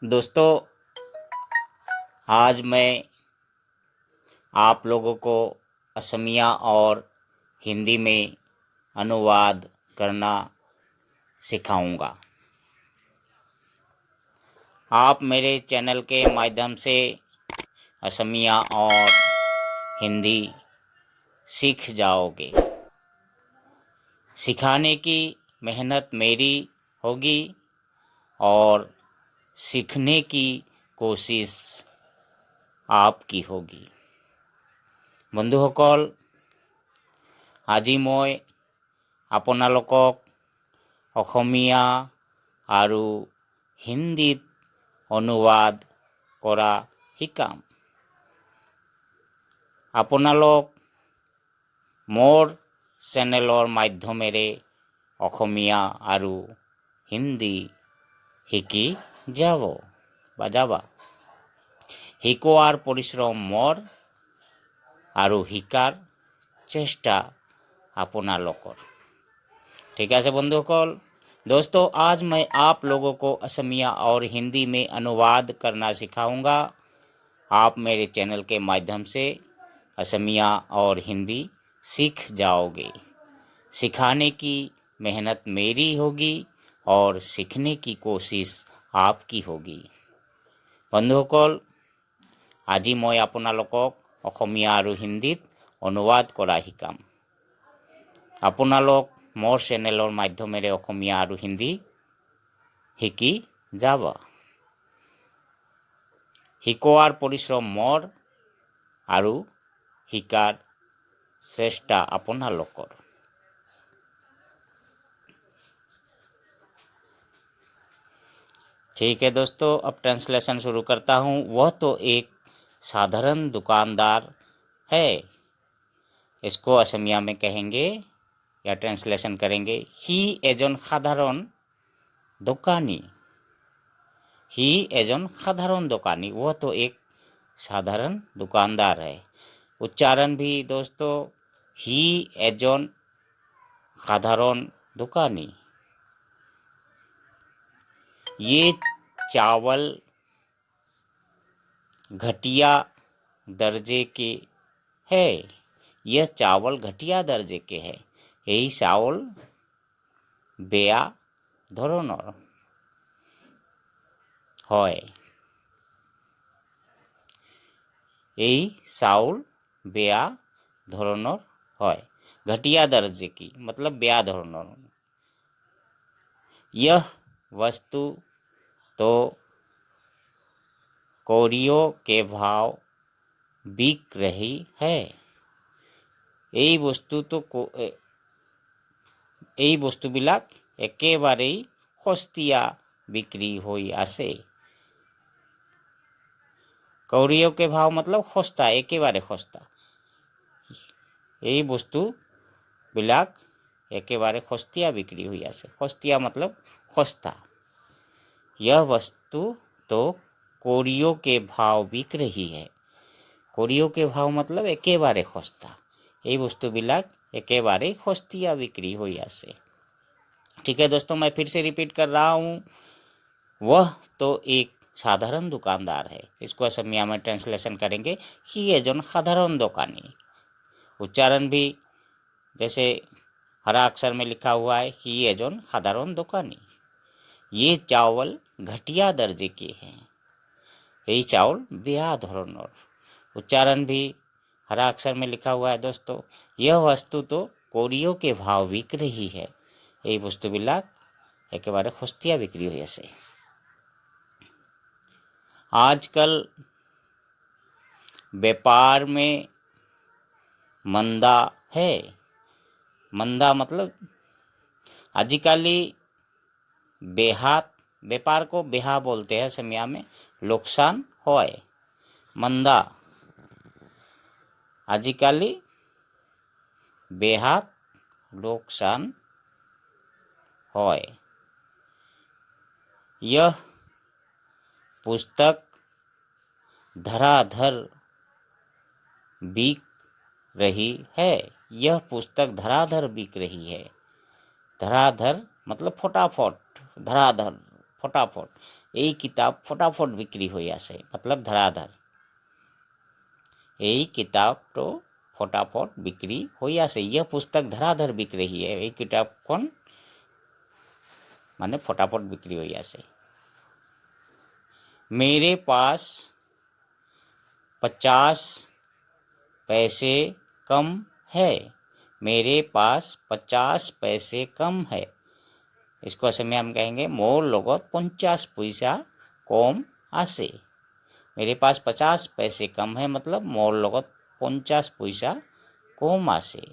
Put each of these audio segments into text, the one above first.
दोस्तों, आज मैं आप लोगों को असमिया और हिंदी में अनुवाद करना सिखाऊंगा। आप मेरे चैनल के माध्यम से असमिया और हिंदी सीख जाओगे। सिखाने की मेहनत मेरी होगी और सीखने की कोशिश आपकी होगी। বন্ধুসকল, আজি মই আপোনালোকক অসমীয়া আৰু হিন্দীত অনুবাদ কৰা শিকাম। আপোনালোক মোৰ চেনেলৰ মাধ্যমেৰে অসমীয়া আৰু হিন্দী শিকি যাব বা যাবা। শিকোৱাৰ পৰিশ্ৰম মোৰ আৰু শিকাৰ চেষ্টা আপোনালোকৰ। ठीक है बंधुসকল, दोस्तों आज मैं आप लोगों को असमिया और हिंदी में अनुवाद करना सिखाऊंगा। आप मेरे चैनल के माध्यम से असमिया और हिंदी सीख जाओगे। सिखाने की मेहनत मेरी होगी और सीखने की कोशिश आपकी होगी। बंधुসকল, আজি মই আপোনালোকক অসমীয়া আৰু হিন্দীত অনুবাদ কৰা শিকাম। আপোনালোক মোৰ চেনেলৰ মাধ্যমেৰে অসমীয়া আৰু হিন্দী শিকি যাব। শিকোৱাৰ পৰিশ্ৰম মোৰ আৰু শিকাৰ চেষ্টা আপোনালোকৰ। ठीक है दोस्तों, अब ट्रांसलेशन शुरू करता हूँ। वह तो एक साधारण दुकानदार है। इसको असमिया में कहेंगे या ट्रांसलेशन करेंगे, ही एजन साधारण दुकानी। ही एजन साधारण दुकानी, वह तो एक साधारण दुकानदार है। उच्चारण भी दोस्तों, ही एजन साधारण दुकानी। ये चावल घटिया दर्जे के है। यह चावल घटिया दर्जे के है। यही चावल बेया ধৰণৰ হয়। এই চাউল বেয়া ধৰণৰ হয়। घटिया दर्जे की मतलब बेया धৰণৰ। यह वस्तु तो कौड़ियों के भाव बिक रही है। এই বস্তুবিলাক একেবাৰেই সস্তীয়া বিক্ৰী হৈ আছে। कौड़ियों के भाव मतलब सस्ता, एकेबारे सस्ता। এই বস্তুবিলাক एकेबारे सस्तिया बिक्री हुई আছে। सस्तिया मतलब सस्ता। यह वस्तु तो कौड़ियों के भाव बिक रही है। कौड़ियों के भाव मतलब एकेबारे सस्ता। এই বস্তুবিলাক एकेबारे सस्तिया बिक्री हुई আছে। ठीक है दोस्तों, मैं फिर से रिपीट कर रहा हूँ। वह तो एक साधारण दुकानदार है। इसको असमिया में ट्रांसलेशन करेंगे, ही एजन साधारण दुकानी। उच्चारण भी जैसे हरा अक्षर में लिखा हुआ है, ही एजन साधारण दुकानी। ये चावल घटिया दर्जे के हैं। यही चावल बेया धৰণৰ। उच्चारण भी हरा अक्षर में लिखा हुआ है दोस्तों। यह वस्तु तो कौड़ियों के भाव बिक रही है। এই বস্তুবিলাক একেবাৰে সস্তীয়া বিক্ৰী হৈ আছে। आजकल व्यापार में मंदा है। मंदा मतलब आजिकाली बेहात, व्यापार को बेहा बोलते हैं असमिया में, लोकसान होय। मंदा आजिकाली बेहात लोकसान होय। यह पुस्तक धराधर बिक रही है। यह पुस्तक धराधर बिक रही है। धराधर मतलब फटाफट, धराधर फटाफट यही किताब फटाफट बिक्री हो आसे मतलब धराधर यही किताब तो फटाफट बिक्री हो आसे यह पुस्तक धराधर बिक रही है यही किताब कौन माने फटाफट बिक्री हो आसे। मेरे पास 50 पैसे कम है मेरे पास 50 पैसे कम है इसको असम में हम कहेंगे मोर लगत 50 पैसा कम आसे मेरे पास 50 पैसे कम है मतलब मोर लगत 50 पैसा कम आसे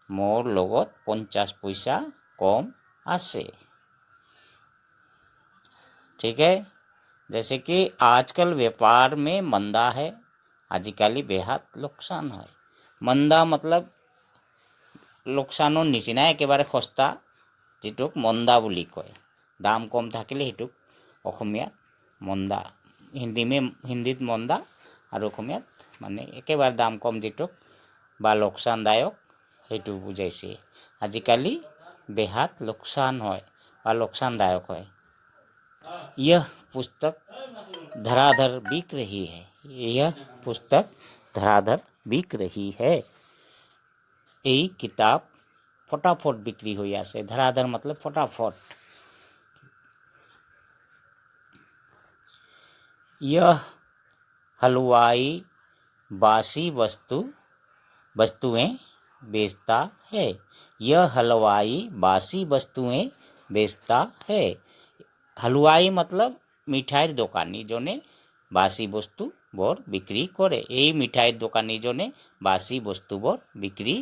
मोर लगत 50 पैसा कम आसे। ठीक है जैसे कि आजकल व्यापार में मंदा है आजिकाली बेहात लोकसान है मंदा मतलब लोकसानर निचिना एकेबारे सस्ता जिटुक मंदा बुली कय दाम कम थाकिले हेतुक অসমীয়াত मंदा हिंदीत मंदा और অসমীয়াত माने एकेबारे दाम कम जिटुक बा लोकसानदायक हेतु बुझाइছে आजिकाली बेहात लोकसान হয় बा लोकसानदायक হয়। यह पुस्तक धराधर बिक रही है यह पुस्तक धराधर बिक रही है यही किताब फटाफट बिक्री हो आसे धराधर मतलब फटाफट। यह हलवाई बासी वस्तुएं बेचता है यह हलवाई बासी वस्तुएं बेचता है हलवाई मतलब मिठाई दोकानी जोने बासी वस्तु बर बिक्री करे यही मिठाई दोकानी जोने बासी वस्तु बर बिक्री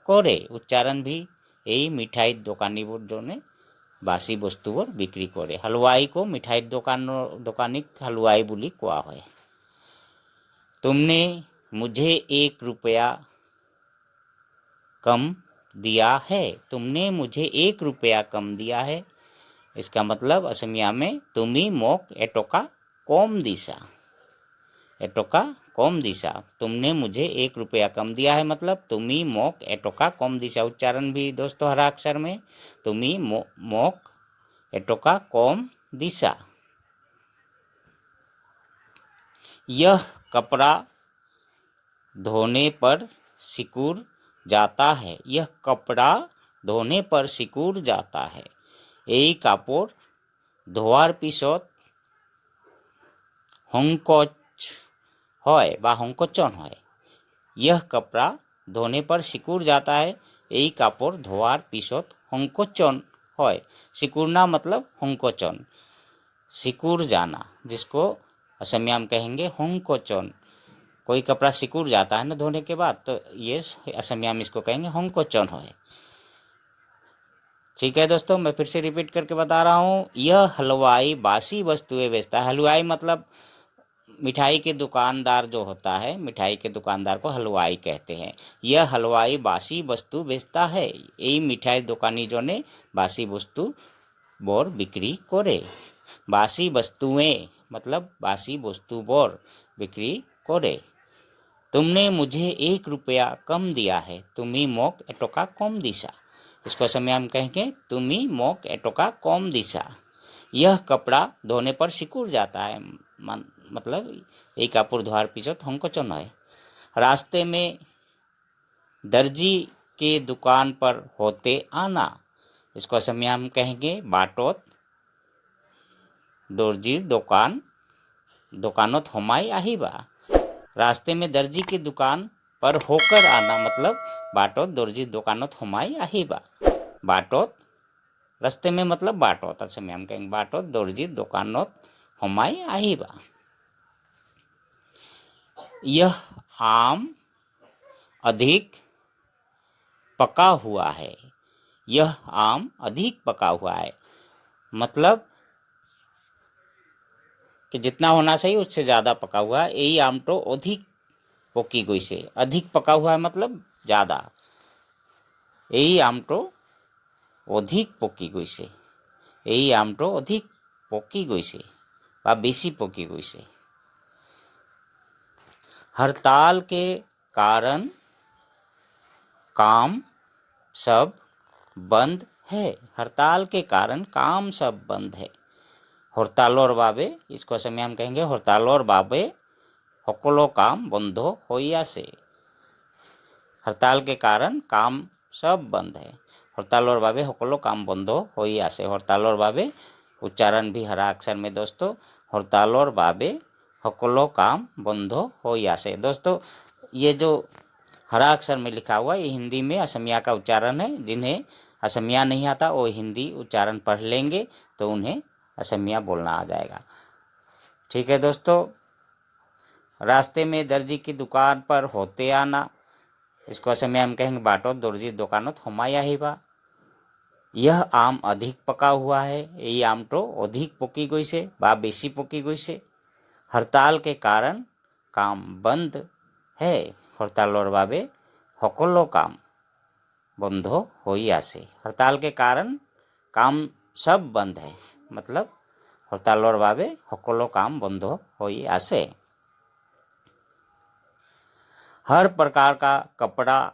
करे उच्चारण भी यही मिठाई दोकानी जोने बासी वस्तु बर बिक्री करे हलवाई को मिठाई दोकानी हलवाई बुली कोआ है। तुमने मुझे 1 रुपया कम दिया है तुमने मुझे 1 रुपया कम दिया है इसका मतलब असमिया में तुमी मोक एटोका कम दिशा एटोका कम दिशा तुमने मुझे 1 रुपया कम दिया है मतलब तुमी मोक एटोका कम दिशा उच्चारण भी दोस्तों हरा अक्षर में तुमी मोक एटोका कम दिशा। यह कपड़ा धोने पर सिकुड़ जाता है यह कपड़ा धोने पर सिकुड़ जाता है यही कापड़ धोवार पिছত संकोच হয় বা সংকোচন হয় यह कपड़ा धोने पर सिकुड़ जाता है यही कापड़ धोवार पिছত संकोचन হয় सिकुड़ना मतलब संकोचन सिकुड़ जाना जिसको असमिया में कहेंगे संकोचन कोई कपड़ा सिकुड़ जाता है ना धोने के बाद तो ये असमिया में इसको कहेंगे संकोचन है। ठीक है दोस्तों मैं फिर से रिपीट करके बता रहा हूँ यह हलवाई बासी वस्तुएं बेचता है हलवाई मतलब मिठाई के दुकानदार जो होता है मिठाई के दुकानदार को हलवाई कहते हैं यह हलवाई बासी वस्तु बेचता है यही मिठाई दुकानी जो ने बासी वस्तु बोर बिक्री करे बासी वस्तुएं मतलब बासी वस्तु बोर बिक्री करे। तुमने मुझे 1 रुपया कम दिया है तुम्ही मोक एटोका कम दिशा इसको समय हम कहेंगे तुम्ही मोक एटोका कम दिशा। यह कपड़ा धोने पर सिकुड़ जाता है मतलब एक कापड़ धोआर पिछत संकोचन है। रास्ते में दर्जी के दुकान पर होते आना इसको समय हम कहेंगे बाटोत दर्जीर दुकानोत हमाई आहिबा रास्ते में दर्जी की दुकान पर होकर आना मतलब बाटोत दर्जी दुकानोत हमाई आहिबा बाटोत रास्ते में मतलब बाटोत अच्छा हम कहेंगे बाटोत दर्जी दुकानोत हमाई आहिबा। यह आम अधिक पका हुआ है यह आम अधिक पका हुआ है मतलब कि जितना होना चाहिए उससे ज़्यादा पका हुआ है यही आम तो अधिक पकी गई से अधिक पका हुआ है मतलब ज़्यादा यही आम तो अधिक पकी गई से यही आम तो अधिक पकी गई से बा बेसी पकी गई से। हड़ताल के कारण काम सब बंद है हड़ताल के कारण काम सब बंद है हड़तालोर बाबे, इसको असमिया हम कहेंगे हड़तालोर बाबे সকলো काम बंद होई आसे। हड़ताल के कारण काम सब बंद है। हड़तालोर बाबे সকলো काम बंद होई आसे। हड़तालोर बाबे उच्चारण भी हरा अक्षर में दोस्तों, हड़तालोर बाबे সকলো काम बंद होई आसे। दोस्तों ये जो हरा अक्षर में लिखा हुआ ये हिंदी में असमिया का उच्चारण है। जिन्हें असमिया नहीं आता वो हिंदी उच्चारण पढ़ लेंगे तो उन्हें असमिया बोलना आ जाएगा। ठीक है दोस्तों, रास्ते में दर्जी की दुकान पर होते आना, इसको असमिया में कहेंगे बाटो दर्जी दुकानोत होमाया ही बा। यह आम अधिक पका हुआ है, ये आम तो अधिक पकी गई से बा बेसी पकी गई से। हड़ताल के कारण काम बंद है। हड़तालोर बाबे সকলো काम बंद होई आसे। हड़ताल के कारण काम सब बंद है, मतलब हड़तालोर बाबे সকলো काम बंद होई आसे। हर प्रकार का कपड़ा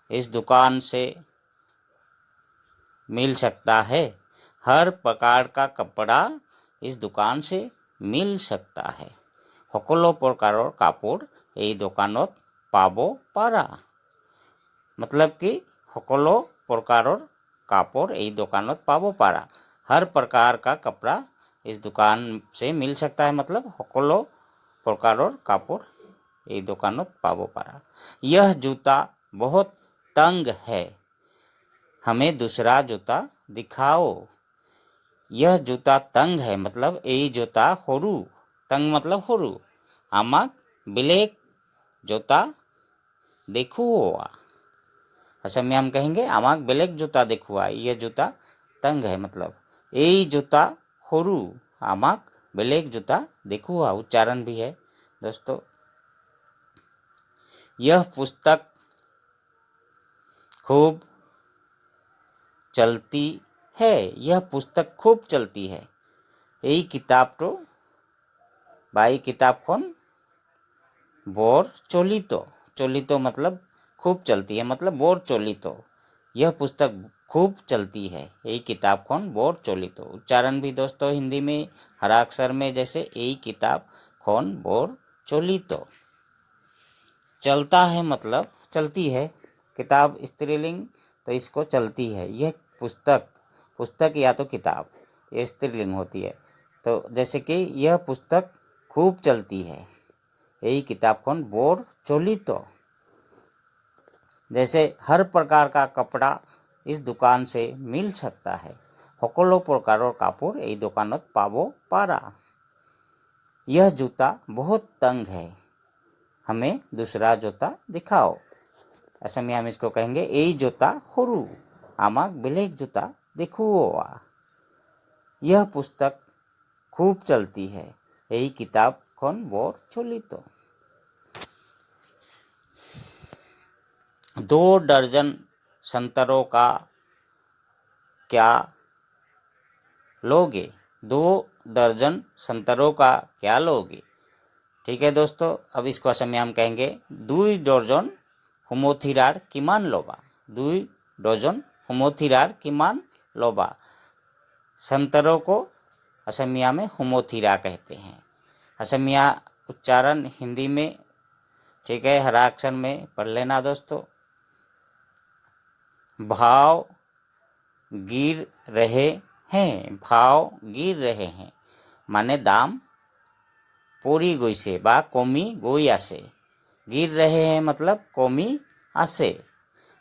इस दुकान से मिल सकता है। हर प्रकार का कपड़ा इस दुकान से मिल सकता है। সকলো प्रकारों कापड़ এই দোকানত पाबो पारा। मतलब कि সকলো प्रकारों कापड़ এই দোকানত पाबो पारा। हर प्रकार का कपड़ा इस दुकान से मिल सकता है, मतलब সকলো प्रकारों कापड़ এই দোকানত पाबो पारा। यह जूता बहुत तंग है, हमें दूसरा जूता दिखाओ। यह जूता तंग है, मतलब এই जूता সৰু, तंग मतलब সৰু। আমাক बेलेग जूता देखुआ। असमिया हम कहेंगे আমাক बेलेग जूता देखुआ। यह जूता तंग है, मतलब এই जूता সৰু, আমাক बेलेग जूता देखुआ। उच्चारण भी है दोस्तों। यह पुस्तक खूब चलती है, यह पुस्तक खूब चलती है। এই किताब तो बाई किताब कौन बोर चलितो। चलितो मतलब खूब चलती है, मतलब बोर चलितो। यह पुस्तक खूब चलती है, यही किताब कौन बोर चलितो। उच्चारण भी दोस्तों हिंदी में हरा अक्षर में, जैसे यही किताब कौन बोर चलितो। चलता है मतलब चलती है, किताब स्त्रीलिंग तो इसको चलती है। यह पुस्तक, पुस्तक या तो किताब ये स्त्रीलिंग होती है। तो जैसे कि यह पुस्तक खूब चलती है, यही किताब कौन बोर चलितो। जैसे हर प्रकार का कपड़ा इस दुकान से मिल सकता है। সকলো प्रकारों कापड़ এই দোকানত पाबो पारा। यह जूता बहुत तंग है, हमें दूसरा जूता दिखाओ। असमिया में इसको कहेंगे এই जूता সৰু, আমাক बेलेग जूता देखुआ। यह पुस्तक खूब चलती है, यही किताब कौन बोर चलितो। 2 दर्जन संतरों का क्या लोगे। 2 दर्जन संतरों का क्या लोगे। ठीक है दोस्तों, अब इसको असमिया हम कहेंगे 2 दर्जन हुमोथिरार किमान लोबा। 2 दर्जन हुमोथिरार किमान लोबा। संतरों को असमिया में हुमोथिरा कहते हैं। असमिया उच्चारण हिंदी में, ठीक है, हरा अक्षर में पढ़ लेना दोस्तों। भाव गिर रहे हैं, भाव गिर रहे हैं माने दाम पड़ी गई से बा कमी गई आसे। गिर रहे हैं मतलब कमी आसे।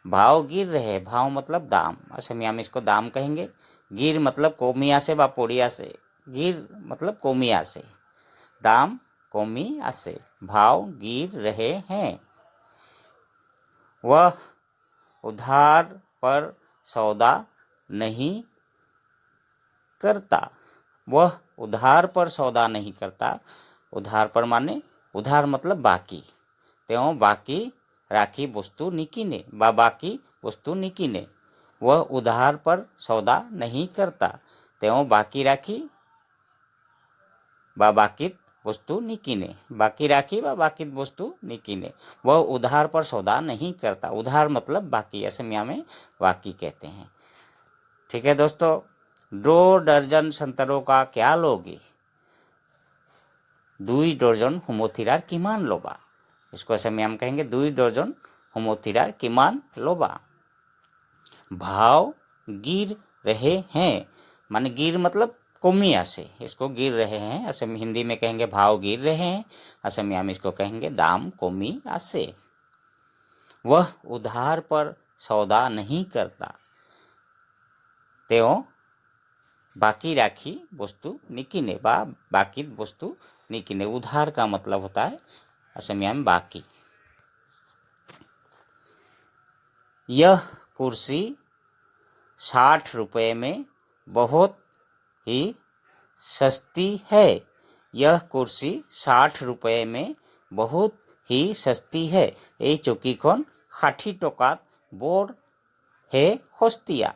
भाव गिर रहे, भाव मतलब दाम, असमिया में इसको दाम कहेंगे। गिर मतलब कमी आसे बा पड़ी आसे। गिर मतलब कमी आसे, दाम कमी आसे। भाव गिर रहे हैं। वह उधार पर सौदा नहीं करता। वह उधार पर सौदा नहीं करता। उधार पर माने उधार मतलब बाकी, त्यों बाकी राखी वस्तु निकीने बा बाकी वस्तु निकीने। वह उधार पर सौदा नहीं करता, त्यों बाकी राखी बा बाकित वस्तु निकीने। बाकी राखी बा बाकित वस्तु निकीने। वह उधार पर सौदा नहीं करता। उधार मतलब बाकी, असमिया में बाकी कहते हैं। ठीक है दोस्तों, 2 दर्जन संतरों का क्या लोगी? 2 डजन हुमोथिरार किमान लोबा। इसको ऐसे में हम कहेंगे 2 डजन हुमोथिरार किमान लोबा। भाव गिर रहे हैं, माने गिर मतलब कमिया से, इसको गिर रहे हैं। असम हिंदी में कहेंगे भाव गिर रहे हैं, असमिया में इसको कहेंगे दाम कमी आसे। वह उधार पर सौदा नहीं करता, तेओ बाकी राखी वस्तु निकिने बा बाकी वस्तु निकिने। उधार का मतलब होता है असमिया में बाकी। यह कुर्सी 60 रुपये में बहुत ही सस्ती है। यह कुर्सी 60 रुपये में बहुत ही सस्ती है। এই চকীখন 60 টকাত বৰ হে সস্তীয়া।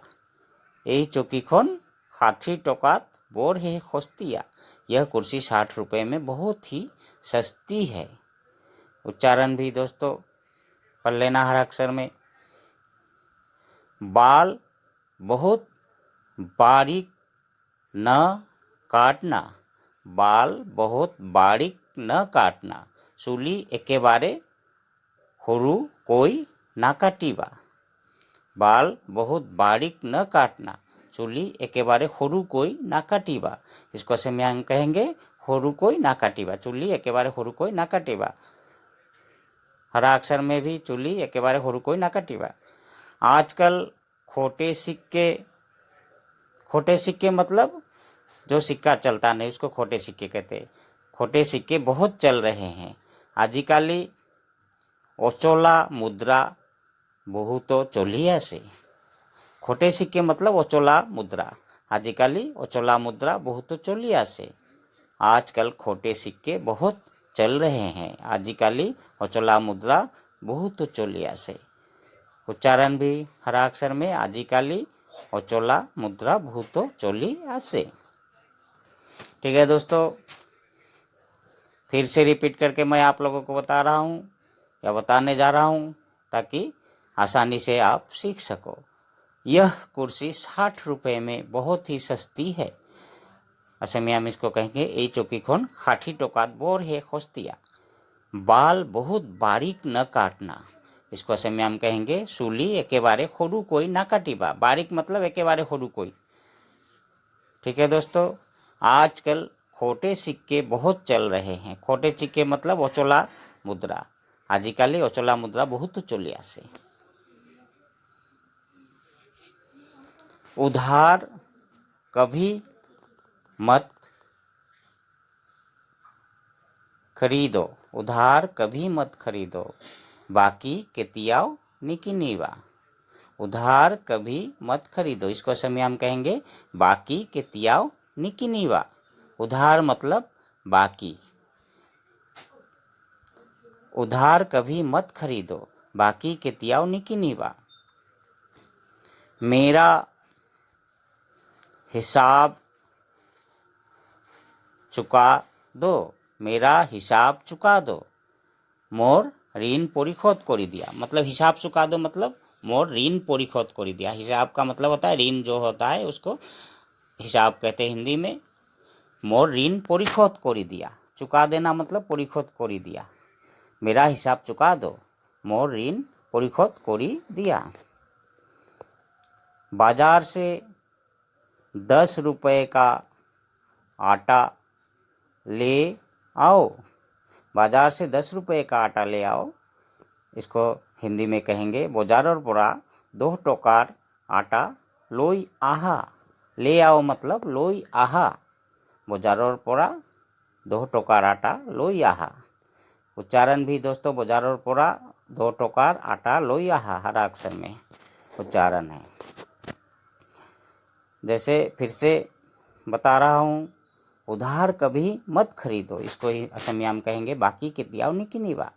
এই চকীখন 60 টকাত বৰ হে সস্তীয়া। यह कुर्सी 60 रुपये में बहुत ही सस्ती है। उच्चारण भी दोस्तों पढ़ लेना हर अक्षर में। बाल बहुत बारीक न काटना, बाल बहुत बारीक न काटना। चुली एकेबारे सरू कोई ना काटिबा। बाल बहुत बारीक न काटना, चुली एकेबारे सरू कोई ना काटिबा। इसको से हम कहेंगे सरू कोई ना काटिबा, चुली एकेबारे सरू कोई ना काटिबा। हरा अक्षर में भी चुली एकेबारे सरू कोई ना काटिबा। आजकल खोटे सिक्के मतलब जो सिक्का चलता नहीं उसको खोटे सिक्के कहते हैं। खोटे सिक्के बहुत चल रहे हैं आजिकाली। अचला मुद्रा बहुत चली आसे। खोटे सिक्के मतलब अचला मुद्रा, आजिकाली अचला मुद्रा बहुत चली आसे। आजकल खोटे सिक्के बहुत चल रहे हैं, आजिकाली अचला मुद्रा बहुत चली आसे। उच्चारण भी हरा अक्षर में आजिकाली अचला मुद्रा बहुत चली आसे। ठीक है दोस्तों, फिर से रिपीट करके मैं आप लोगों को बता रहा हूँ या बताने जा रहा हूँ ताकि आसानी से आप सीख सको। यह कुर्सी 60 रुपये में बहुत ही सस्ती है। असमिया में इसको कहेंगे এই চকীখন 60 टकात বৰ হে সস্তীয়া। बाल बहुत बारीक न काटना, इसको असमिया में कहेंगे चुली एकेबारे सरू कोई ना काटिबा। बारीक मतलब एकेबारे सरू कोई। ठीक है दोस्तों, आजकल खोटे सिक्के बहुत चल रहे हैं। खोटे सिक्के मतलब अचला मुद्रा, आजिकाली अचला मुद्रा बहुत चली आसे। उधार कभी मत खरीदो, उधार कभी मत खरीदो, बाकी केतियाओ निकिनीवा। उधार कभी मत खरीदो, इसको असमिया हम कहेंगे बाकी केतियाओ निकिनीवा। उधार मतलब बाकी, उधार कभी मत खरीदो, बाकी केतियाओ निकिनीवा। मेरा हिसाब चुका दो, मेरा हिसाब चुका दो, मोर ऋण परिशोध कर दिया। मतलब हिसाब चुका दो मतलब मोर ऋण परिशोध कर दिया। हिसाब का मतलब होता है ऋण जो होता है उसको हिसाब कहते हैं हिंदी में। मोर ऋण परिशोध कर दिया, चुका देना मतलब परिशोध कर दिया। मेरा हिसाब चुका दो, मोर ऋण परिशोध कर दिया। बाजार से 10 रुपये का आटा ले आओ, बाजार से 10 रुपये का आटा ले आओ। इसको हिंदी में कहेंगे बाजारर परा 2 टकार आटा लई आहा। ले आओ मतलब लई आहा, बाजारर परा 2 टकार आटा लई आहा। उच्चारण भी दोस्तों बाजारर परा 2 टकार आटा लई आहा हरा अक्षर में उच्चारण है। जैसे फिर से बता रहा हूँ, उधार कभी मत खरीदो, इसको ही असमिया में कहेंगे बाकी केतियाओ निकिनीवा।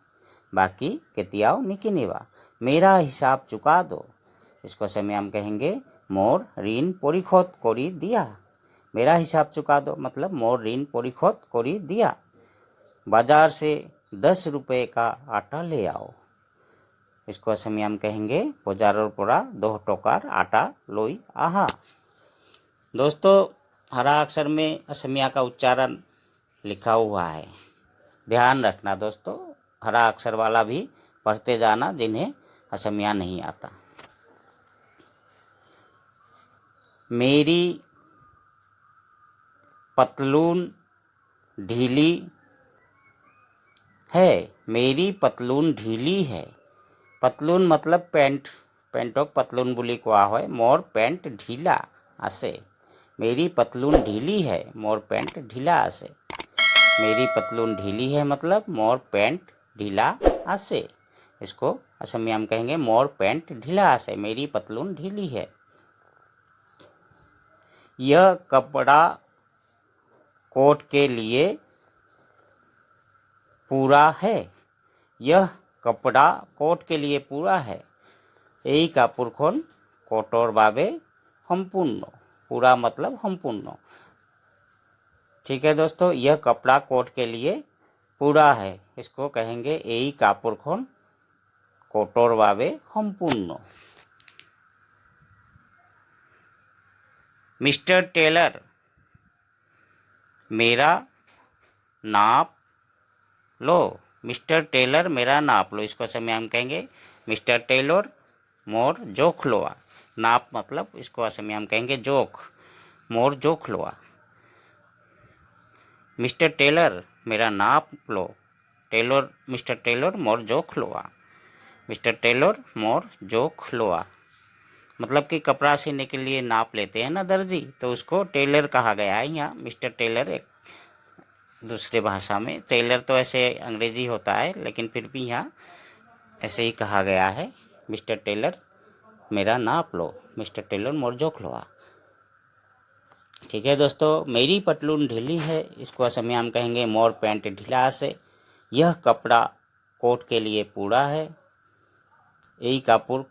बाकी केतियाओ निकिनीवा। मेरा हिसाब चुका दो, इसको असमिया में कहेंगे मोर ऋण परिशोध कर दिया। मेरा हिसाब चुका दो मतलब मोर ऋण परिशोध कर दिया। बाजार से 10 रुपये का आटा ले आओ, इसको असमिया में कहेंगे बाजारर परा 2 टकार आटा लई आहा। दोस्तों हरा अक्षर में असमिया का उच्चारण लिखा हुआ है, ध्यान रखना दोस्तों, हरा अक्षर वाला भी पढ़ते जाना जिन्हें असमिया नहीं आता। मेरी पतलून ढीली है, मेरी पतलून ढीली है। पतलून मतलब पेंट, पेंटोक पतलून बुली कोआ होय, मोर पेंट ढीला आसे। मेरी पतलून ढीली है, मोर पेंट ढीला आसे। मेरी पतलून ढीली है मतलब मोर पेंट ढीला आसे। इसको असमिया में कहेंगे मोर पेंट ढीला आसे, मेरी पतलून ढीली है। यह कपड़ा कोट के लिए पूरा है, यह कपड़ा कोट के लिए पूरा है। यही का पुरखोन कोटोर बाबे संपूर्ण, पूरा मतलब संपूर्ण। ठीक है दोस्तों, यह कपड़ा कोट के लिए पूरा है, इसको कहेंगे यही का पुरखोन कोटोर बाबे संपूर्ण। मिस्टर टेलर मेरा नाप लो, मिस्टर टेलर मेरा नाप लो, इसको असमिया में कहेंगे मिस्टर टेलर मोर जोख लोआ। नाप मतलब इसको असमिया में कहेंगे जोख, मोर जोख लोआ। मिस्टर टेलर मेरा नाप लो, टेलर मिस्टर टेलर मोर जोख लोआ, मिस्टर टेलर मोर जोख लोआ। मतलब कि कपड़ा सीने के लिए नाप लेते हैं ना दर्जी, तो उसको टेलर कहा गया है यहाँ। मिस्टर टेलर एक दूसरे भाषा में, टेलर तो ऐसे अंग्रेजी होता है लेकिन फिर भी यहाँ ऐसे ही कहा गया है, मिस्टर टेलर मेरा नाप लो, मिस्टर टेलर मोर जोख लोआ। ठीक है दोस्तों, मेरी पतलून ढीली है, इसको असमिया में कहेंगे मोर पैंट ढीला से। यह कपड़ा कोट के लिए पूरा है, यही कापुर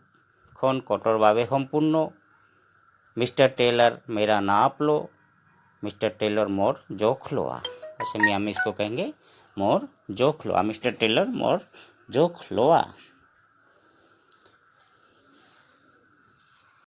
खोन कोटोर बाबे संपूर्ण। मिस्टर टेलर मेरा नाप लो, मिस्टर टेलर मोर जोख लोआ। असमिया में इसको कहेंगे मोर जोख लोआ, मिस्टर टेलर मोर जोख लोआ।